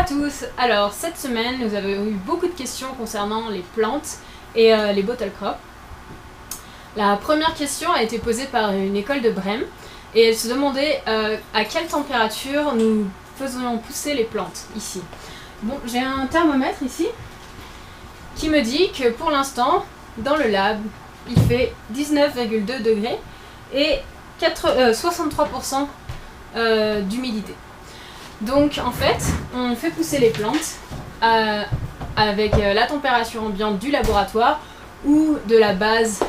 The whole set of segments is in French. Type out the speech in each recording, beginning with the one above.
à tous. Alors cette semaine nous avons eu beaucoup de questions concernant les plantes et les bottle crops. La première question a été posée par une école de Brême et elle se demandait à quelle température nous faisons pousser les plantes ici. Bon, j'ai un thermomètre ici qui me dit que pour l'instant dans le lab il fait 19,2 degrés et 63% d'humidité. Donc en fait, on fait pousser les plantes avec la température ambiante du laboratoire ou de la base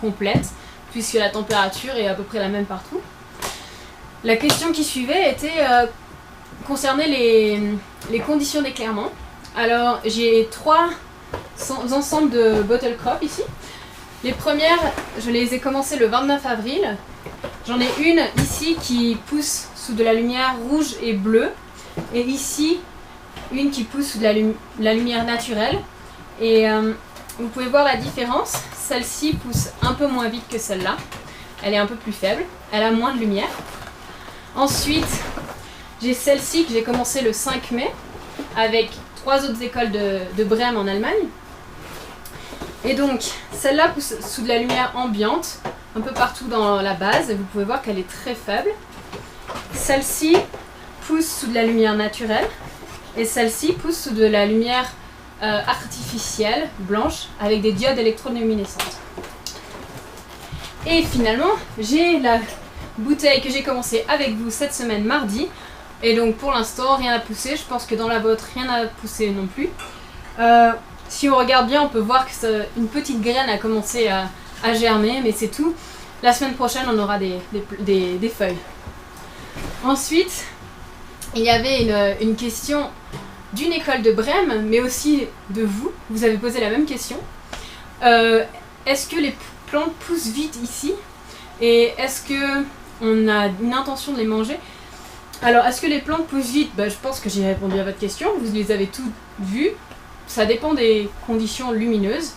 complète, puisque la température est à peu près la même partout. La question qui suivait était concernait les conditions d'éclairement. Alors j'ai trois ensembles de bottle crop ici. Les premières, je les ai commencées le 29 avril. J'en ai une ici qui pousse sous de la lumière rouge et bleue, et ici une qui pousse sous de la lumière naturelle. Et vous pouvez voir la différence. Celle-ci pousse un peu moins vite que celle-là. Elle est un peu plus faible, elle a moins de lumière. Ensuite, j'ai celle-ci que j'ai commencé le 5 mai avec 3 autres écoles de Brême en Allemagne. Et donc, celle-là pousse sous de la lumière ambiante, un peu partout dans la base, et vous pouvez voir qu'elle est très faible. Celle-ci pousse sous de la lumière naturelle, et celle-ci pousse sous de la lumière artificielle, blanche, avec des diodes électroluminescentes. Et finalement, j'ai la bouteille que j'ai commencée avec vous cette semaine mardi, et donc pour l'instant, rien n'a poussé. Je pense que dans la vôtre, rien n'a poussé non plus. Si on regarde bien, on peut voir que une petite graine a commencé à germer, mais c'est tout. La semaine prochaine, on aura des feuilles. Ensuite, il y avait une question d'une école de Brême, mais aussi de vous. Vous avez posé la même question. Est-ce que les plantes poussent vite ici? Et est-ce qu'on a une intention de les manger? Alors, est-ce que les plantes poussent vite? Je pense que j'ai répondu à votre question. Vous les avez toutes vues. Ça dépend des conditions lumineuses,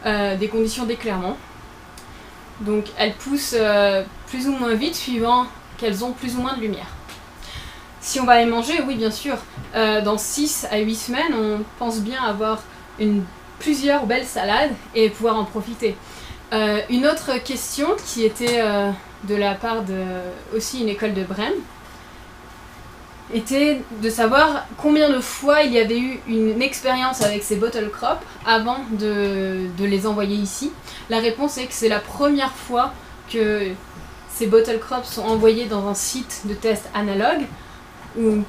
des conditions d'éclairement. Donc elles poussent plus ou moins vite suivant qu'elles ont plus ou moins de lumière. Si on va les manger, oui bien sûr, dans 6 à 8 semaines, on pense bien avoir plusieurs belles salades et pouvoir en profiter. Une autre question qui était de la part aussi une école de Brême, était de savoir combien de fois il y avait eu une expérience avec ces bottle crops avant de les envoyer ici. La réponse est que c'est la première fois que ces bottle crops sont envoyés dans un site de test analogue ou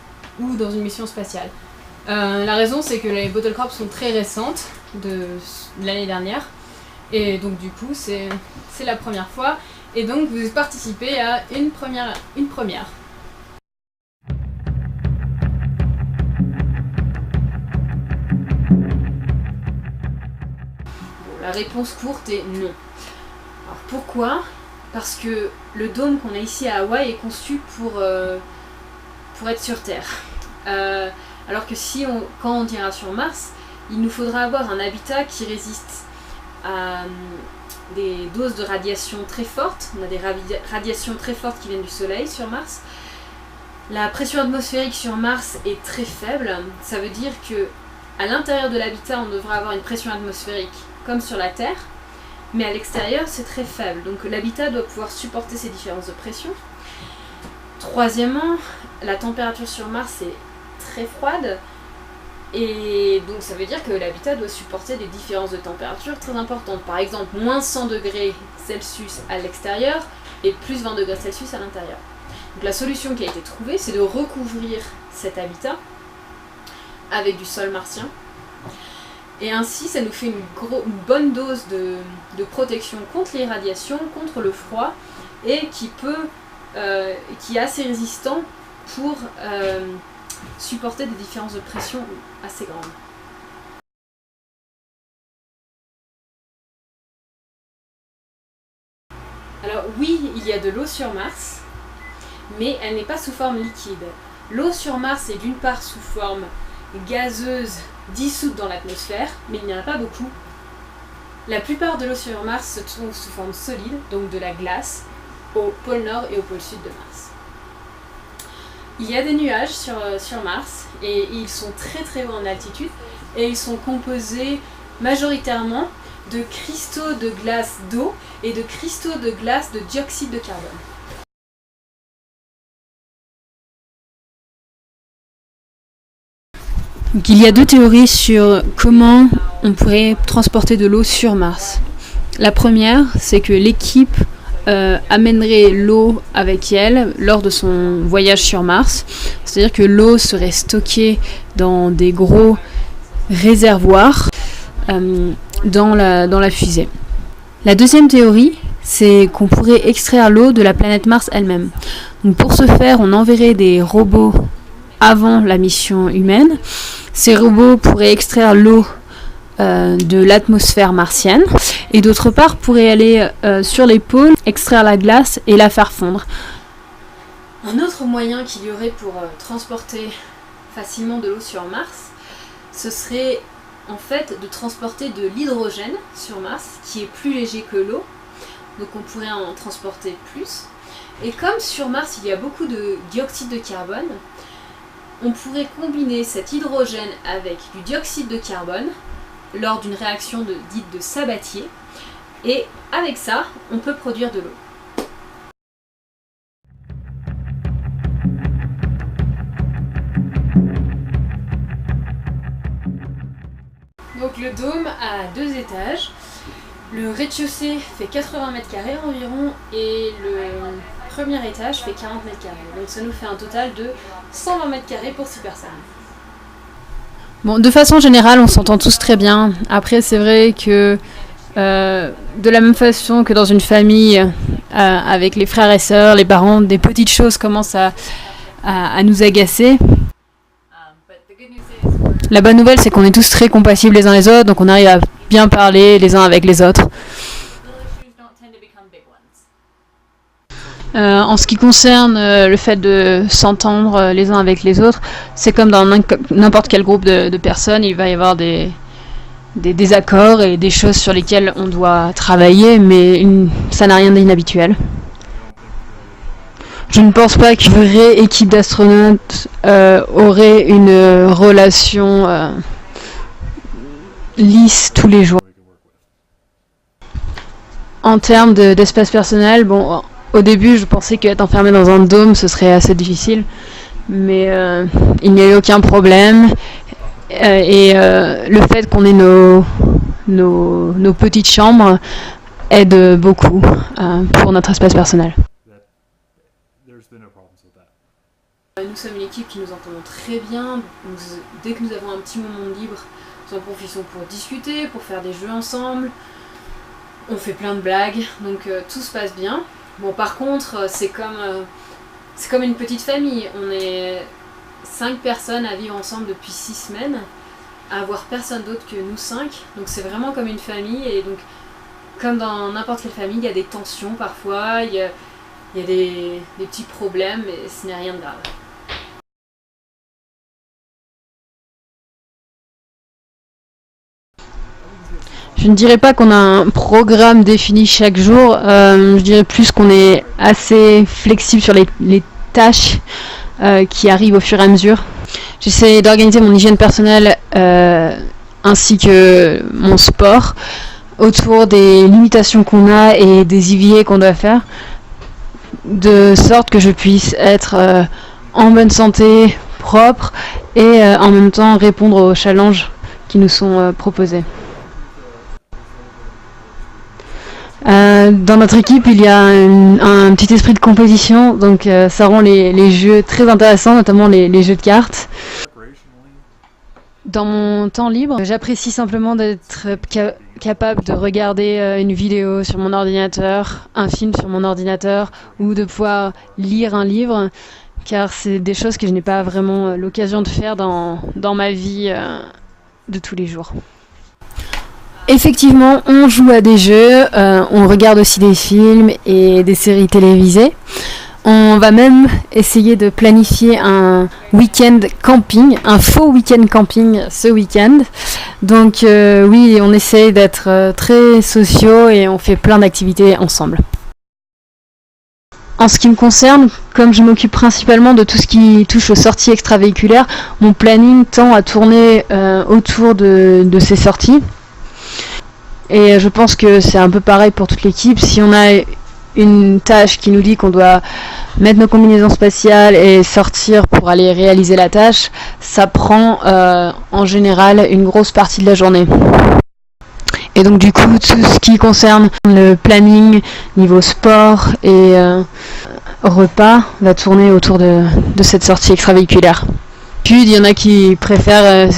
dans une mission spatiale. La raison c'est que les bottle crops sont très récentes de l'année dernière, et donc du coup c'est la première fois, et donc vous participez à une première. La réponse courte est non. Alors pourquoi? Parce que le dôme qu'on a ici à Hawaï est conçu pour être sur Terre. Alors que quand on ira sur Mars, il nous faudra avoir un habitat qui résiste à des doses de radiation très fortes. On a des radiations très fortes qui viennent du Soleil sur Mars. La pression atmosphérique sur Mars est très faible. Ça veut dire que à l'intérieur de l'habitat, on devra avoir une pression atmosphérique comme sur la Terre, mais à l'extérieur, c'est très faible. Donc l'habitat doit pouvoir supporter ces différences de pression. Troisièmement, la température sur Mars est très froide, et donc ça veut dire que l'habitat doit supporter des différences de température très importantes. Par exemple, moins 100 degrés Celsius à l'extérieur et plus 20 degrés Celsius à l'intérieur. Donc la solution qui a été trouvée, c'est de recouvrir cet avec du sol martien. Et ainsi, ça nous fait une bonne dose de protection contre les radiations, contre le froid, et qui est assez résistant pour supporter des différences de pression assez grandes. Alors oui, il y a de l'eau sur Mars, mais elle n'est pas sous forme liquide. L'eau sur Mars est d'une part sous forme gazeuse dissoute dans l'atmosphère, mais il n'y en a pas beaucoup. La plupart de l'eau sur Mars se trouve sous forme solide, donc de la glace, au pôle Nord et au pôle Sud de Mars. Il y a des nuages sur Mars et ils sont très très hauts en altitude et ils sont composés majoritairement de cristaux de glace d'eau et de cristaux de glace de dioxyde de carbone. Donc, il y a deux théories sur comment on pourrait transporter de l'eau sur Mars. La première, c'est que l'équipe amènerait l'eau avec elle lors de son voyage sur Mars. C'est-à-dire que l'eau serait stockée dans des gros réservoirs dans la fusée. La deuxième théorie, c'est qu'on pourrait extraire l'eau de la planète Mars elle-même. Donc pour ce faire, on enverrait des robots avant la mission humaine. Ces robots pourraient extraire l'eau de l'atmosphère martienne et d'autre part pourraient aller sur les pôles, extraire la glace et la faire fondre. Un autre moyen qu'il y aurait pour transporter facilement de l'eau sur Mars, ce serait en fait de transporter de l'hydrogène sur Mars qui est plus léger que l'eau, donc on pourrait en transporter plus. Et comme sur Mars il y a beaucoup de dioxyde de carbone, on pourrait combiner cet hydrogène avec du dioxyde de carbone lors d'une réaction dite de Sabatier, et avec ça, on peut produire de l'eau. Donc le dôme a 2 étages. Le rez-de-chaussée fait 80 mètres carrés environ et le premier étage fait 40 mètres carrés. Donc ça nous fait un total de 120 mètres carrés pour 6 personnes. Bon, de façon générale, on s'entend tous très bien. Après, c'est vrai que de la même façon que dans une famille avec les frères et sœurs, les parents, des petites choses commencent à nous agacer. La bonne nouvelle, c'est qu'on est tous très compatibles les uns les autres, donc on arrive à bien parler les uns avec les autres. En ce qui concerne le fait de s'entendre les uns avec les autres, c'est comme dans n'importe quel groupe de personnes, il va y avoir des désaccords et des choses sur lesquelles on doit travailler, mais ça n'a rien d'inhabituel. Je ne pense pas qu'une vraie équipe d'astronautes aurait une relation lisse tous les jours. En termes d'espace personnel, bon, au début je pensais qu'être enfermé dans un dôme ce serait assez difficile, mais il n'y a eu aucun problème. Et le fait qu'on ait nos petites chambres aide beaucoup pour notre espace personnel. Nous sommes une équipe qui nous entendons très bien. Dès que nous avons un petit moment de libre, nous en profitons pour discuter, pour faire des jeux ensemble. On fait plein de blagues, donc tout se passe bien. Bon, par contre, c'est comme une petite famille. On est 5 personnes à vivre ensemble depuis 6 semaines, à avoir personne d'autre que nous 5. Donc c'est vraiment comme une famille, et donc comme dans n'importe quelle famille, il y a des tensions parfois, il y a des petits problèmes, mais ce n'est rien de grave. Je ne dirais pas qu'on a un programme défini chaque jour, je dirais plus qu'on est assez flexible sur les tâches qui arrivent au fur et à mesure. J'essaie d'organiser mon hygiène personnelle ainsi que mon sport autour des limitations qu'on a et des IVA qu'on doit faire, de sorte que je puisse être en bonne santé, propre et en même temps répondre aux challenges qui nous sont proposés. Dans notre équipe, il y a un petit esprit de compétition, donc ça rend les jeux très intéressants, notamment les jeux de cartes. Dans mon temps libre, j'apprécie simplement d'être capable de regarder une vidéo sur mon ordinateur, un film sur mon ordinateur, ou de pouvoir lire un livre, car c'est des choses que je n'ai pas vraiment l'occasion de faire dans ma vie de tous les jours. Effectivement, on joue à des jeux, on regarde aussi des films et des séries télévisées. On va même essayer de planifier un week-end camping, un faux week-end camping ce week-end. Donc oui, on essaye d'être très sociaux et on fait plein d'activités ensemble. En ce qui me concerne, comme je m'occupe principalement de tout ce qui touche aux sorties extravéhiculaires, mon planning tend à tourner autour de ces sorties. Et je pense que c'est un peu pareil pour toute l'équipe. Si on a une tâche qui nous dit qu'on doit mettre nos combinaisons spatiales et sortir pour aller réaliser la tâche, ça prend en général une grosse partie de la journée. Et donc du coup, tout ce qui concerne le planning niveau sport et repas va tourner autour de cette sortie extravéhiculaire. Puis il y en a qui préfèrent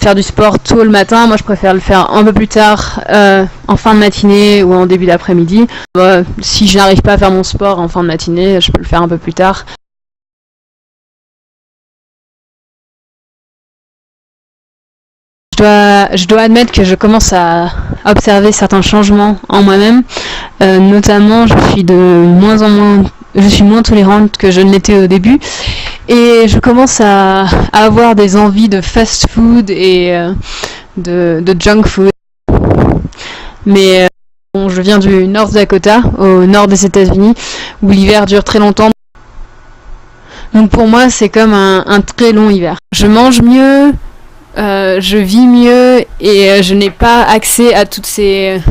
faire du sport tôt le matin, moi je préfère le faire un peu plus tard, en fin de matinée ou en début d'après-midi. Si je n'arrive pas à faire mon sport en fin de matinée, je peux le faire un peu plus tard. Je dois admettre que je commence à observer certains changements en moi-même, notamment je suis moins tolérante que je ne l'étais au début, et je commence à avoir des envies de fast-food et de junk food. Mais je viens du North Dakota, au nord des États-Unis, où l'hiver dure très longtemps. Donc pour moi, c'est comme un très long hiver. Je mange mieux, je vis mieux et je n'ai pas accès à toutes ces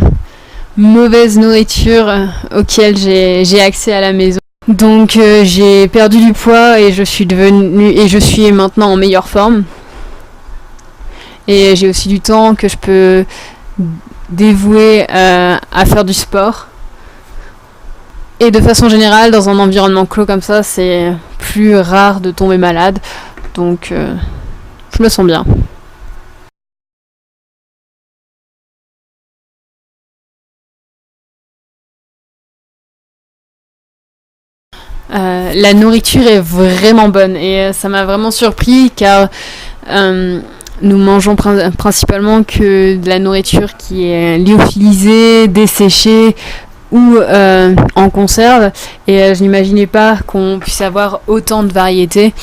mauvaises nourritures auxquelles j'ai accès à la maison. Donc j'ai perdu du poids et je suis maintenant en meilleure forme. Et j'ai aussi du temps que je peux dévouer à faire du sport. Et de façon générale, dans un environnement clos comme ça, c'est plus rare de tomber malade. Donc je me sens bien. La nourriture est vraiment bonne et ça m'a vraiment surpris car nous mangeons principalement que de la nourriture qui est lyophilisée, desséchée ou en conserve et je n'imaginais pas qu'on puisse avoir autant de variétés.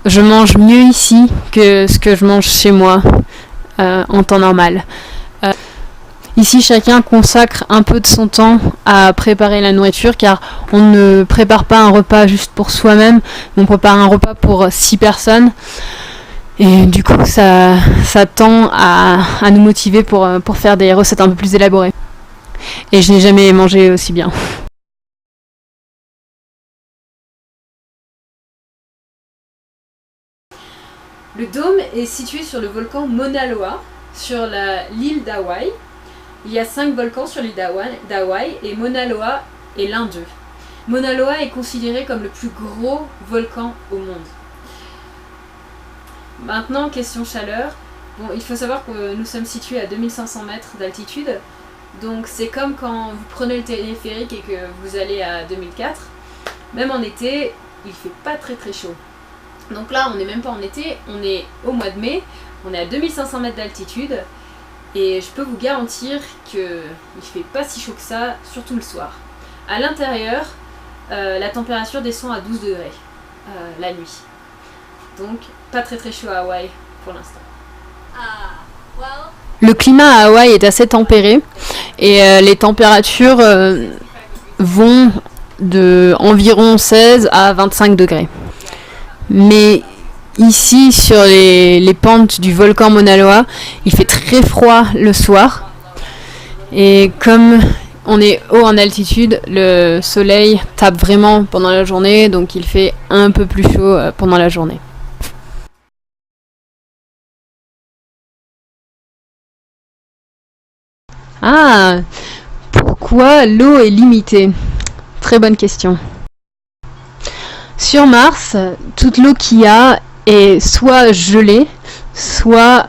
Je mange mieux ici que ce que je mange chez moi en temps normal. Ici, chacun consacre un peu de son temps à préparer la nourriture car on ne prépare pas un repas juste pour soi-même, on prépare un repas pour 6 personnes. Et du coup, ça tend à nous motiver pour faire des recettes un peu plus élaborées. Et je n'ai jamais mangé aussi bien. Le dôme est situé sur le volcan Mauna Loa, sur l'île d'Hawaï. Il y a 5 volcans sur l'île d'Hawaï et Mauna Loa est l'un d'eux. Mauna Loa est considéré comme le plus gros volcan au monde. Maintenant, question chaleur. Bon, il faut savoir que nous sommes situés à 2500 mètres d'altitude. Donc c'est comme quand vous prenez le téléphérique et que vous allez à 2004. Même en été, il fait pas très très chaud. Donc là, on n'est même pas en été, on est au mois de mai. On est à 2500 mètres d'altitude. Et je peux vous garantir qu'il ne fait pas si chaud que ça, surtout le soir. À l'intérieur, la température descend à 12 degrés la nuit. Donc pas très très chaud à Hawaï pour l'instant. Le climat à Hawaï est assez tempéré et les températures vont de environ 16 à 25 degrés. Mais ici, sur les pentes du volcan Mauna Loa, il fait très froid le soir. Et comme on est haut en altitude, le soleil tape vraiment pendant la journée, donc il fait un peu plus chaud pendant la journée. Ah, pourquoi l'eau est limitée? Très bonne question. Sur Mars, toute l'eau qu'il y a est soit gelée, soit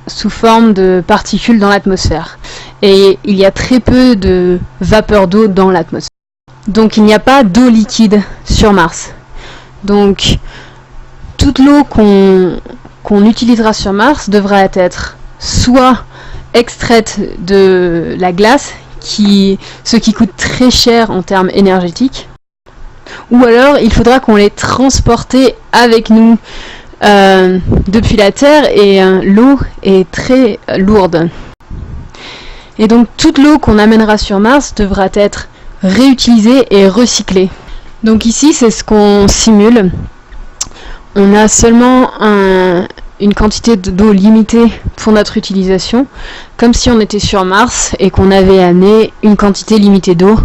sous forme de particules dans l'atmosphère. Et il y a très peu de vapeur d'eau dans l'atmosphère. Donc il n'y a pas d'eau liquide sur Mars. Donc toute l'eau qu'on utilisera sur Mars devra être soit extraite de la glace, ce qui coûte très cher en termes énergétiques, ou alors il faudra qu'on les transporte avec nous depuis la Terre et l'eau est très lourde. Et donc toute l'eau qu'on amènera sur Mars devra être réutilisée et recyclée. Donc ici, c'est ce qu'on simule. On a seulement une quantité d'eau limitée pour notre utilisation, comme si on était sur Mars et qu'on avait amené une quantité limitée d'eau.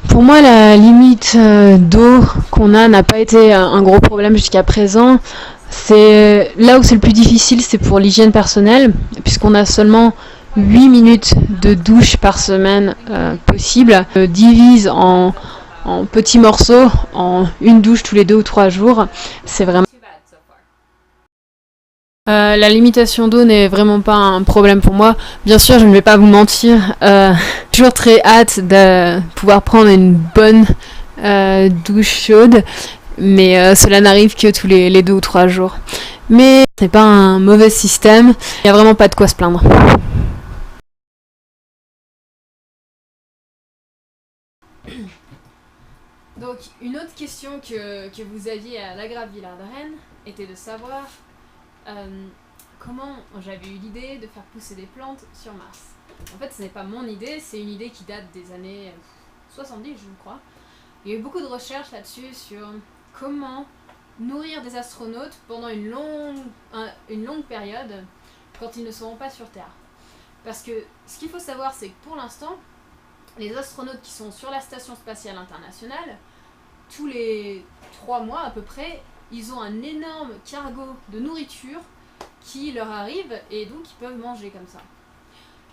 Pour moi, la limite d'eau qu'on a n'a pas été un gros problème jusqu'à présent. C'est là où c'est le plus difficile, c'est pour l'hygiène personnelle, puisqu'on a seulement 8 minutes de douche par semaine possible. Divise en petits morceaux, en une douche tous les 2 ou 3 jours. C'est vraiment... la limitation d'eau n'est vraiment pas un problème pour moi. Bien sûr, je ne vais pas vous mentir. J'ai toujours très hâte de pouvoir prendre une bonne douche chaude. Mais cela n'arrive que tous les 2 ou 3 jours. Mais ce n'est pas un mauvais système. Il n'y a vraiment pas de quoi se plaindre. Donc, une autre question que vous aviez à l'Agravillard de Rennes était de savoir comment j'avais eu l'idée de faire pousser des plantes sur Mars. En fait, ce n'est pas mon idée, c'est une idée qui date des années 70, je crois. Il y a eu beaucoup de recherches là-dessus sur comment nourrir des astronautes pendant une longue période quand ils ne seront pas sur Terre. Parce que ce qu'il faut savoir, c'est que pour l'instant, les astronautes qui sont sur la Station Spatiale Internationale, tous les 3 mois à peu près, ils ont un énorme cargo de nourriture qui leur arrive et donc ils peuvent manger comme ça.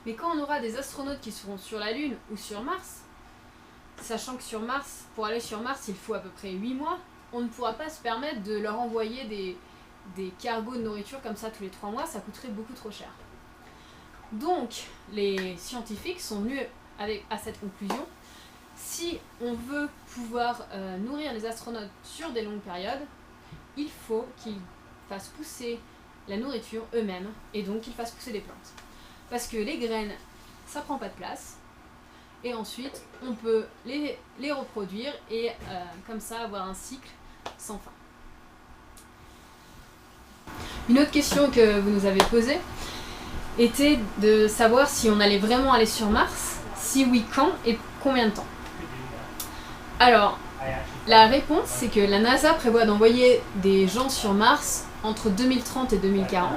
Mais quand on aura des astronautes qui seront sur la Lune ou sur Mars, sachant que sur Mars, pour aller sur Mars, il faut à peu près 8 mois, on ne pourra pas se permettre de leur envoyer des cargos de nourriture comme ça tous les 3 mois, ça coûterait beaucoup trop cher. Donc, les scientifiques sont venus à cette conclusion. Si on veut pouvoir nourrir les astronautes sur des longues périodes, il faut qu'ils fassent pousser la nourriture eux-mêmes et donc qu'ils fassent pousser des plantes. Parce que les graines, ça prend pas de place. Et ensuite, on peut les reproduire et comme ça avoir un cycle sans fin. Une autre question que vous nous avez posée était de savoir si on allait vraiment aller sur Mars, si oui, quand et combien de temps. Alors, la réponse, c'est que la NASA prévoit d'envoyer des gens sur Mars entre 2030 et 2040.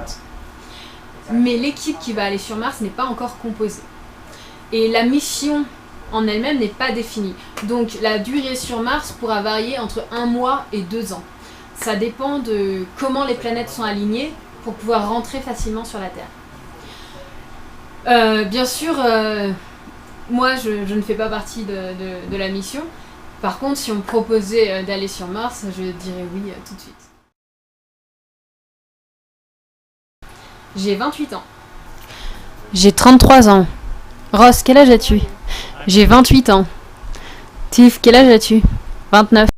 Mais l'équipe qui va aller sur Mars n'est pas encore composée. Et la mission en elle-même n'est pas définie. Donc la durée sur Mars pourra varier entre 1 mois et 2 ans. Ça dépend de comment les planètes sont alignées pour pouvoir rentrer facilement sur la Terre. Bien sûr, moi je ne fais pas partie de la mission. Par contre, si on me proposait d'aller sur Mars, je dirais oui tout de suite. J'ai 28 ans. J'ai 33 ans. Ross, quel âge as-tu? J'ai 28 ans. Tiff, quel âge as-tu? 29.